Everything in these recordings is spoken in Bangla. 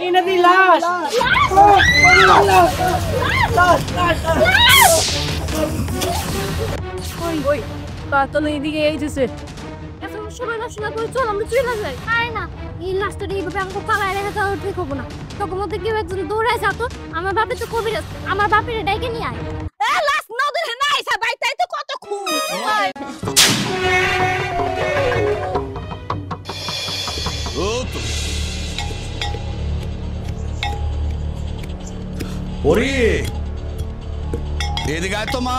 এনে দি লাশ ওই ওই তাহলে এদিকে এই যেছে এত সময় নষ্ট না করে চল আমরা চলে যাই। আরে না, এই লাশটা এইভাবে আমাকে পালায় রেখে যাওয়া ঠিক হবো না। তখন মধ্যে কেউ একজন দৌড়ায় যাতো, আমার বাপে তো কবিরাজ, আমার বাপের ডাইকে নিয়ে আয়। লাশ নদীর না আইসা ভাই, তাই তো কত খুন। ওরে এদিকে আয় তো মা।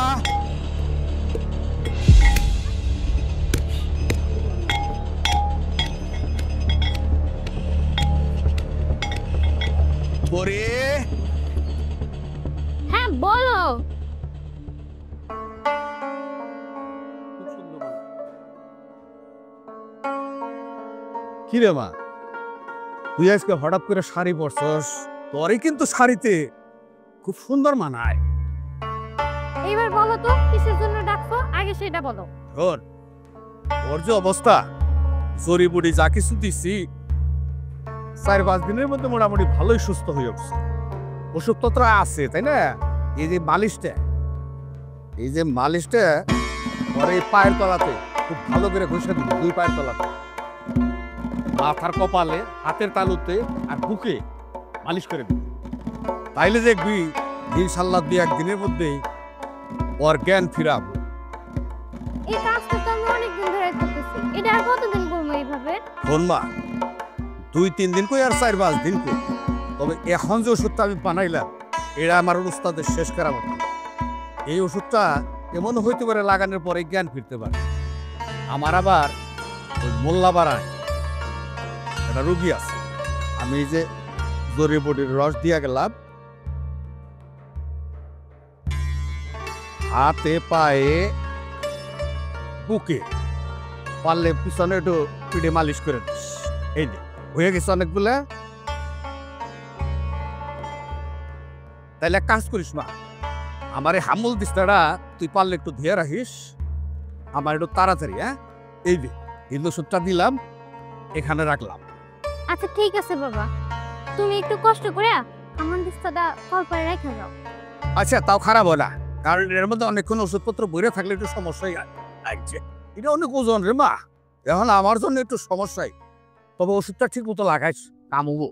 ওরে হ্যাঁ বলো। কি রে মা, তুই আজকে হঠাৎ করে শাড়ি পরছস? তোরই কিন্তু শাড়িতে খুব সুন্দর মানায়। এইবার বলো তো কিসের জন্য ডাকছো, আগে সেটা বলো। শোন, ওর যে অবস্থা, জড়িবুটি যা কিছু দিছি 4-5 দিনের মধ্যে মোটামুটি ভালোই সুস্থ হয়ে উঠছে। ওষুধপত্র আছে তাই না? এই যে মালিশটা ওর এই পায়ের তলাতে খুব ভালো করে ঘষে দিবি, 2 পায়ের তলাতে, মাথার কপালে, হাতের তালুতে আর বুকে মালিশ করে দিবি। তাইলে দেখবি ইনশাল্লাহ 2-1 দিনের মধ্যেই ওর জ্ঞান ফিরাবো। এই কাজটা তো আমি অনেকদিন ধরে করতেছি, এটা আর কতদিন করবো এইভাবে? শোন মা, 2-3 দিন কই আর 4-5 দিন কই, তবে এখন যে ওষুধটা আমি বানাইলাম এটা আমার উস্তাদের শেষ করা মতো। এই ওষুধটা এমন হইতে পারে লাগানোর পরে জ্ঞান ফিরতে পারে। আমার আবার ওই মোল্লাপাড়ায় একটা রুগী আছে, আমি এই যে জড়িবুটির রস দিয়া গেলাম হাতে, পায়ে, বুকে, পারলে পিছনে একটু পিঠে মালিশ করে দিস। এই যে হয়ে গেছে অনেকগুলা। তাইলে কাজ করিস মা, আমার এই হামুল দিস্তাটা তুই পারলে একটু ধুয়ে রাখিস আমার একটু তাড়াতাড়ি। হ্যাঁ, এই যে এই ওষুধটা দিলাম, এখানে রাখলাম। আচ্ছা ঠিক আছে বাবা, তুমি একটু কষ্ট করে আমার বিস্তাটা কলপারে রেখে যাও। আচ্ছা, তাও খারাপ হয় না, কারণ এর মধ্যে অনেকক্ষণ ওষুধপত্র বইরে থাকলে একটু সমস্যাই লাগছে। এটা অনেক ওজন রে মা, এখন আমার জন্য একটু সমস্যাই, তবে ওষুধটা ঠিক মতো লাগাইস, কামবো।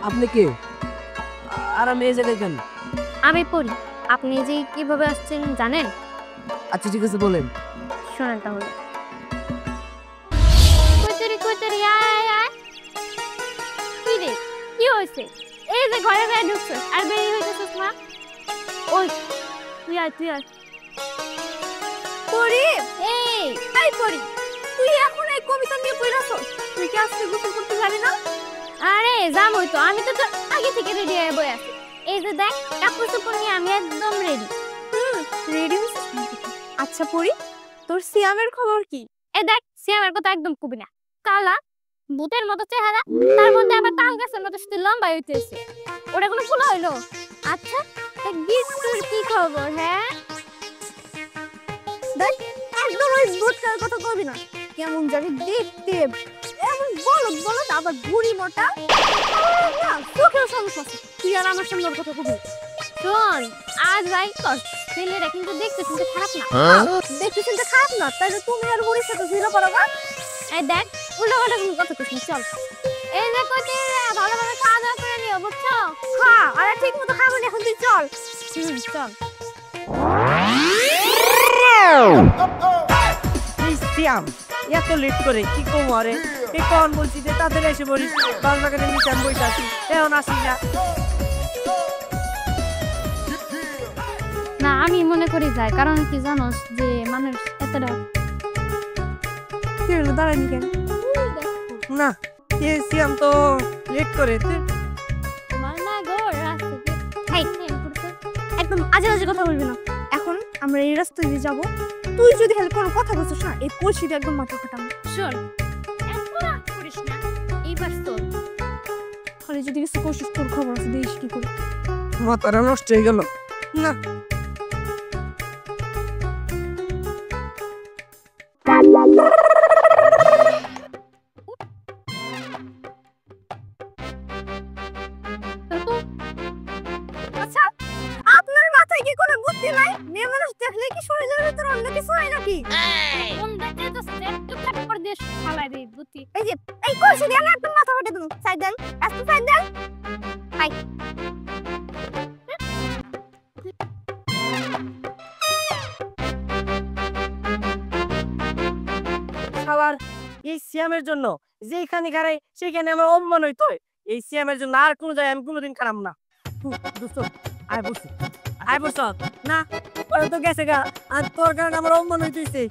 আপনি কে আর আমি এই জায়গায় কেন? আমি পড়ি, আপনি যে কিভাবে আসছেন জানেন? আচ্ছা ঠিক আছে বলেন। শোনেন তাহলে। কইতারি কইতারি আয় আয়। কি রে, কি হইছে? এই যে ঘরে বের ঢুকছস আর বের হইতেছস না? ওই তুই আয় তুই আয়। পড়ি এই পড়ি, তুই এখন এই কবিতা নিয়ে পড়াছস? তুই কি আজকে গোসল করতে যাবি না? আরে যাবই তো, আমি তো তোর আগে থেকে রেডি হয়ে বই আছি। এই যে দেখ, কাপড় চোপড় নিয়ে আমি একদম রেডি। রেডি হইছিস? আচ্ছা পরি, তোর সিয়ামের খবর কি? এ দেখ, সিয়ামের কথা একদম কবি না। কালা, ভূতের মতো চেহারা, তার মধ্যে আবার তাল গাছের মতো শুধু লম্বা হইতেছে। ওটা কোনো ফুল হইলো? আচ্ছা তা গিট্টুর কি খবর? হ্যাঁ দেখ একদম ওই ভূতটার কথা কবি না, কেমন জানি দেখতে এমন বলদ বলদ, আবার বুড়ি মোটা না, চোখেও সমস্যা আছে। তুই আর আমার সামনে ওর কথা কবি? শোন, আজ রাই কর, ছেলেরা কিন্তু দেখতে শুনতে খারাপ না। দেখতে শুনতে খারাপ না, তাইলে তুমি আর বুড়ির সাথে ঝিরো পারবা। এই দেখ উল্টা পাল্টা কোনো কথা কইস না, চল। এই যে কইতে ভালোভাবে খাওয়া দাওয়া করে নিও, বুঝছো? হ্যাঁ, আর ঠিক মতো খাবো না, এখন তুই চল। চল। সিয়াম এত লেট করে কি কম আরে এই কোন বলছি যে তাদের এসে বলিস বাংলাকে নিচান বইতাছি এখন আসি না। না আমি মনে করি যাই, কারণ কি জানোস যে মানুষ এতটা কি হলো, দাঁড়ানি কেন? না এ সিয়াম তো লেট করে মানা গো রাস্তাতে এই করতে একদম আজে বাজে কথা বলবি না। এখন আমরা এই রাস্তায় দিয়ে যাবো, তুই যদি হেল্প কোনো কথা বলছিস না, এই পরিস্থিতি একদম মাথা ফাটাম। শোন, এত রাগ করিস না, এইবার তোর খালি যদি কিছু কোশিশ তোর খবর আছে, দেখিস কি করে। মাথাটা নষ্ট হয়ে গেল। না আচ্ছা, আপনার মাথায় কি কোনো বুদ্ধি নাই? মেয়ে মানুষ দেখলে কি শরীরের ভিতর অন্য কিছু হয় নাকি? কোন দেখতে তো সেট টু কাট করে দেশ ফালাই দেই বুদ্ধি। এই যে এই কলসি দিয়ে না একদম মাথা ফাটে দেবো। সাইড দেন, একটু সাইড দেন। আই সবার এই সিয়ামের জন্য যেখানে খারাই সেখানে আমার অপমান হইতো। এই সিয়ামের জন্য আর কোনো জায়গায় আমি কোনোদিন খারাপ না। দোস্ত আয় বসছি, আয় বস না ওরা তো গেছে গা, আর তোর কারণে আমার অপমান হইতেছে।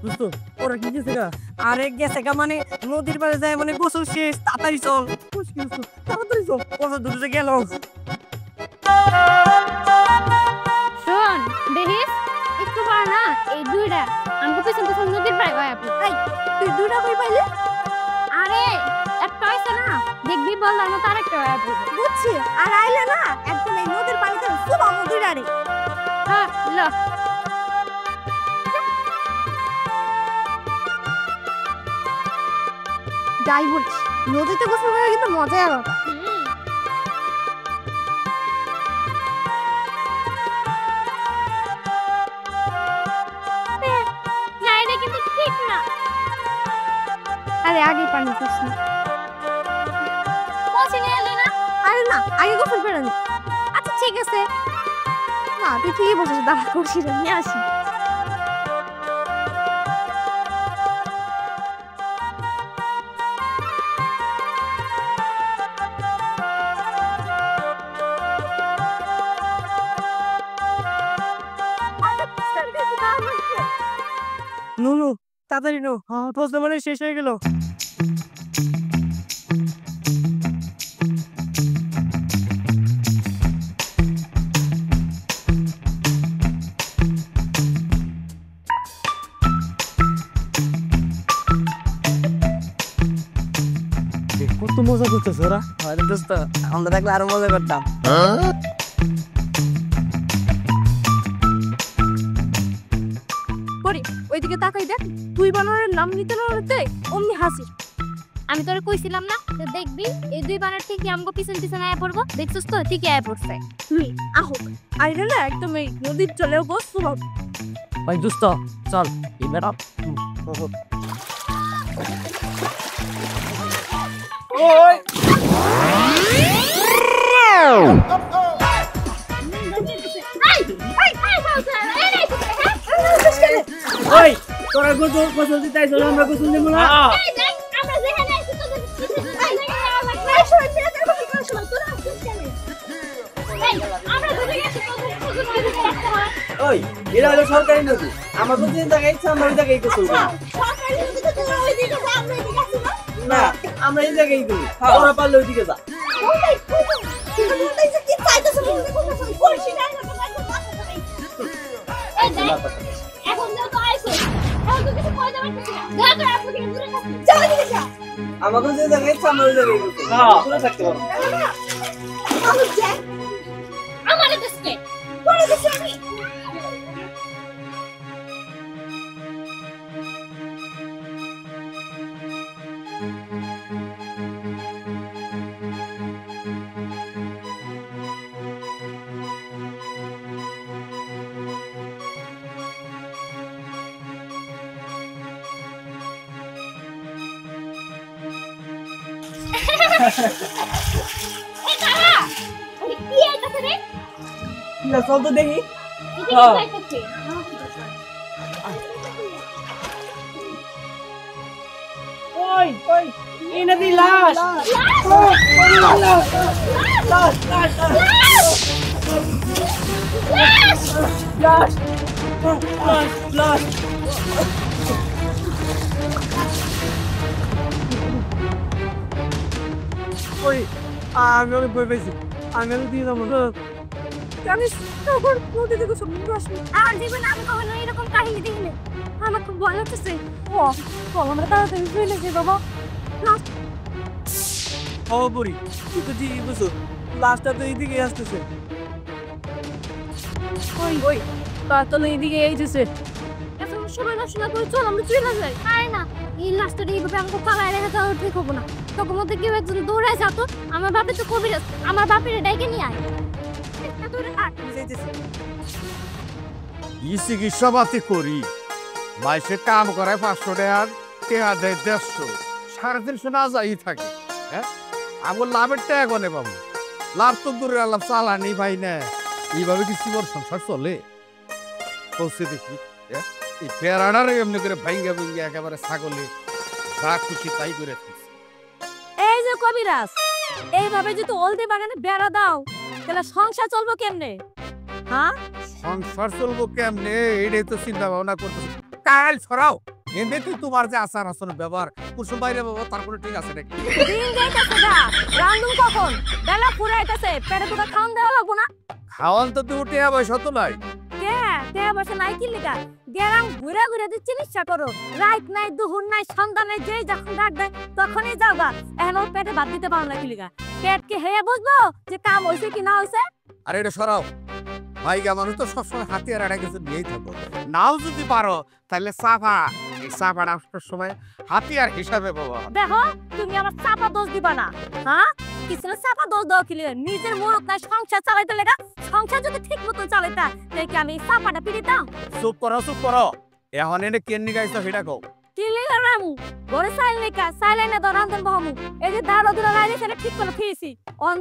দোস্ত ওরা কি গেছে গা? আরে গেছে গা মানে নদীর পাড়ে যায়, মানে গোসল শেষ, তাড়াতাড়ি চল। তাড়াতাড়ি চল, কত দূরে গেল। শোন দেখিস একটু পার না, এই দুইটা আমাকে পেছন পেছন নদীর পাড়ে গায় আপনি। এই তুই দুটা কই পাইলি? আরে একটা হইছে না, দেখবি বলার মতো আরেকটা হয়ে পড়বে। বুঝছি, আর আইলে না একদম এই নদীর পানিতে খুব আমুদি ডারে। হ্যাঁ ল যাই বলিস, নদীতে গোসল করে কিন্তু মজাই আলাদা। না এটা কিন্তু ঠিক না। আরে আগে পানি দিস না। পৌঁছে নিয়ে এলি না? আরে না, আগে গোসল করে নি। আচ্ছা ঠিক আছে, না তুই ঠিকই বলছিস, দাঁড়া করছি নিয়ে আসি। নুনু তাড়াতাড়ি নো, প্রশ্ন মানে শেষ হয়ে গেল। কত মজা করতেছে ওরা। আরে দোস্ত আমরা থাকলে আরো মজা করতাম। করি ওইদিকে তাকাই দেখ, তুই বানরের নাম নিতে না নিতে অমনি হাসিস। আমি তোরে কইছিলাম না, তো দেখবি এই দুই বানার ঠিকই আমগো পিছন পিছন আয়া পড়বো। দেখছিস তো ঠিকই আয়া পড়ছে। তুই আহো আইরে না একদম এই নদীর জলেও বসবো। ভাই দোস্ত চল এবার ওই ওই তোরা গোসল গোসল দিতে আইছো, আমরা গোসল দেব না। আমরা যেখানে আছি তোদের ওই এরা হলো সরকারি নদী, আমার প্রতিদিন জায়গায় ইচ্ছা আমরা ওই জায়গায় গোসল করি। না আমরা এই জায়গায় করি, ওরা পারলে ওইদিকে যা। এখন তো আইছো, এখন তো কিছু কই যাবে না। দেখা করে আপনি দূরে থাকুন, চলে দিকে যা। আমাকে যে জায়গায় ইচ্ছা আমরা ওই জায়গায় গোসল করি, দূরে থাকতে পারো। আমার দিছে পড়ে দিছে আমি এই কারা ওই কি আইতাছে রে না চল তো দেখি কি আইতাছে ওই ওই এই না দি লাশ লাশ লাশ লাশ লাশ ওই আমি অনেক ভয় পেয়েছি আমি দিয়ে যাবো জানিস তখন নদী থেকে সমুদ্র আসবে আর জীবন আমি কখনো এরকম কাহিনী দেখিনি আমার খুব ভয় লাগতেছে ও চল আমরা তাড়াতাড়ি চলে যাই বাবা ও বুড়ি তুই তো ঠিকই বুঝো লাশটা তো এইদিকে আসতেছে ওই ওই কাতল এইদিকে আইতেছে এত সময় নষ্ট না করে চল আমরা চলে যাই আরে না এই লাস্টটা এইভাবে আমাকে পালায় রেখে যাওয়া ঠিক হবো না তখন মধ্যে কেউ একজন দৌড়ায় যা তো আমার বাপে তো কবিরাজ আমার বাপের ডাইকে নিয়ে আয় ই চিকিৎসা পাতি করি মাইসে কাম করায় 500 টাকার টেকা দেয় 150 350 না যাই থাকে হ্যাঁ আমার লাভের টাকা গনে পাবো লাভ তো দূরে লাভ চালানি ভাই না এইভাবে কি জীবন সংসার চলে বলছে দেখি এই পেয়ারাটার এমনি করে ভাঙ্গা ভাঙ্গা একেবারে ছাগলে যা খুশি তাই করে দিচ্ছে। এই যে কবিরাজ এইভাবে যদি অলদি বাগানে বেড়া দাও তাহলে সংসার চলবো কেমনে হ্যাঁ সংসার চলবো কেমনে এটাই তো চিন্তা ভাবনা করতেছি কাল ছড়াও এমনিতেই তোমার যে আচার আচরণ ব্যবহার কুসুম বাইরে বাবা তার কোনো ঠিক আছে নাকি দিন যাইতেছে গা রান্ধুন কখন বেলা ফুরাইতেছে পেটে দুটো খাওয়ান দেওয়া লাগবো না খাওয়ান তো তুমি টেয়া পয়সা তো নাই কে বসে নাই কি লিগা গেরাম ঘুরে ঘুরে দিয়ে চিকিৎসা করো রাত নাই দুহুর নাই সন্ধ্যা নাই যে যখন ডাক দেয় তখনই যাও গা এখন ওর পেটে ভাত দিতে পারো না কি লিগা পেট কে হেয়া বুঝবো যে কাম হয়েছে কি না হয়েছে আরে এটা সরাও ভাইগা মানুষ তো সবসময় হাতিয়ার আড়া কিছু নিয়েই থাকবো নাও যদি পারো তাহলে সাফা এই সাফা রাস্তার সময় হাতিয়ার হিসাবে বাবা দেখো তুমি আমার চাপা দোষ দিবা না হ্যাঁ কিছু চাপা দোষ দাও কি লিগা নিজের মুরত নাই সংসার চালাইতে লেগা সংসার যদি ঠিক মতো চালাইতা তাই কি আমি চাপাটা পিড়িতাম চুপ করো এখন এনে কেন নিগাইছো সেটা কও কি লিগা রামু ঘরে সাইলেনে ধর রান্ধন বহামু এই যে দাঁড়ো দূরে লাইলে সেটা ঠিক করে ফিরেছি অন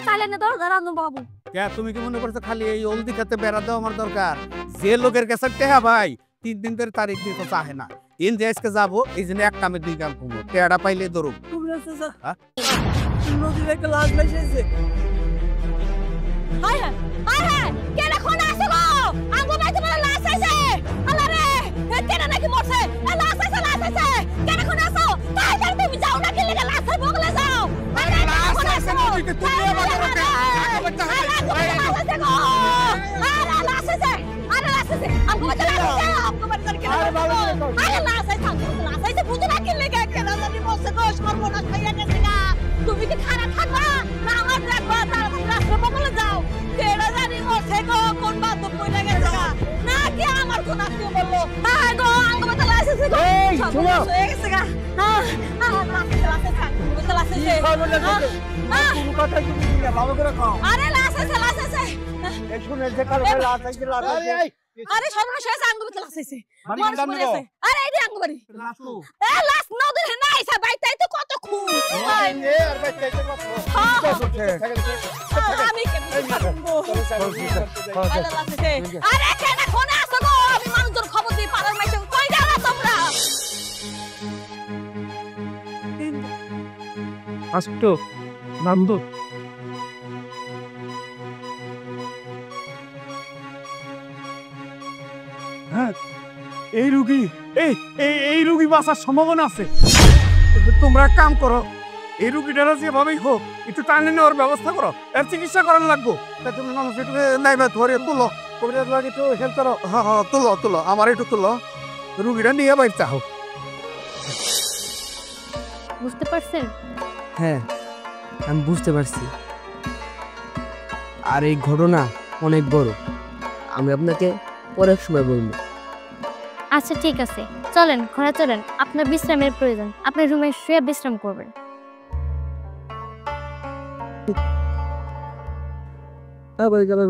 সাইলেনে ধর রান্ধন বহামু কে তুমি কি মনে করছো খালি এই অলদি খাতে বেড়া দেওয়া আমার দরকার যে লোকের কাছে টেহা ভাই 3 দিন ধরে তারিখ দিতে চাহে না ইন যে আজকে যাবো এই জন্য এক কামে 2 কাম করবো টেহাটা পাইলে ধরুক হ্যাঁ? নদীর একটা লাশ ভেসেছে হায় হায় হায় হায় কেন কোন আসে গো আমগো বাইতে বলে লাশ আইছে আল্লাহ রে কেন নাকি মরছে লাশ আইছে কেন কোন আসো তাই তাই তুমি যাও না কি লাগা লাশের বগলে যাও আরে লাশ আইছে নদীকে তুমি আমার রকে আমগো বাইতে কেন আরে বাবা আরে লাশ আইছে বুঝো না কি লাগা কেন জানি মরছে গো সর্বনাশ হইয়া গেছে গা তুমি কি খারাপ থাকবা না আমার দেখবা তার লাশের বগলে যাও কেন জানি মরছে গো কোন বাত কইলা গেছে গা না কি আমার কোন আত্মীয় বললো আয় গো আমগো বাইতে লাশ আইছে গো এই শোনো হয়ে গেছে গা কোনো কথা তুমি না ভালো করে খাও আরে লাশ আছে এই শুনে যে কালো লাশ আইছে আরে সর্বনাশ হয়েছে আঙ্গুবাড়ি লাশ আছে মানে মানুষ কাম মরে নিবো? গেছে। আরে এই যে আঙ্গুবাড়ি লাশ তো এ লাশ নদীর হে নাই সা বাইতাই তো কত খুন এই আর বাইতে কত আমি কেমনে পারবো আরে লাশ আছে আরে কেন কোনে আসো গো আমি মানুষজন খবর দিই পাড়ার মাইছে কই যাও তোমরা আষ্ট নান্দু হ্যাঁ এই রুগী এই রুগী বাঁচার সম্ভাবনা আছে তোমরা এক কাম করো এই রুগীটারা যেভাবেই হোক একটু টানে নেওয়ার ব্যবস্থা করো এর চিকিৎসা করার লাগবো তা তুমি মানুষ একটু নাইবা ধরে তুলো কবিরাজ লাগে একটু হেল্প করো হ্যাঁ তুলো আমার একটু তুলো রুগীটা নিয়ে বাইরতে হোক বুঝতে পারছেন হ্যাঁ আমি বুঝতে পারছি আর এই ঘটনা অনেক বড়। আমি আপনাকে পরের সময় বলবো। আচ্ছা ঠিক আছে, চলেন ঘরে চলেন, আপনার বিশ্রামের প্রয়োজন, আপনি রুমে শুয়ে বিশ্রাম করবেন। তারপরে গেল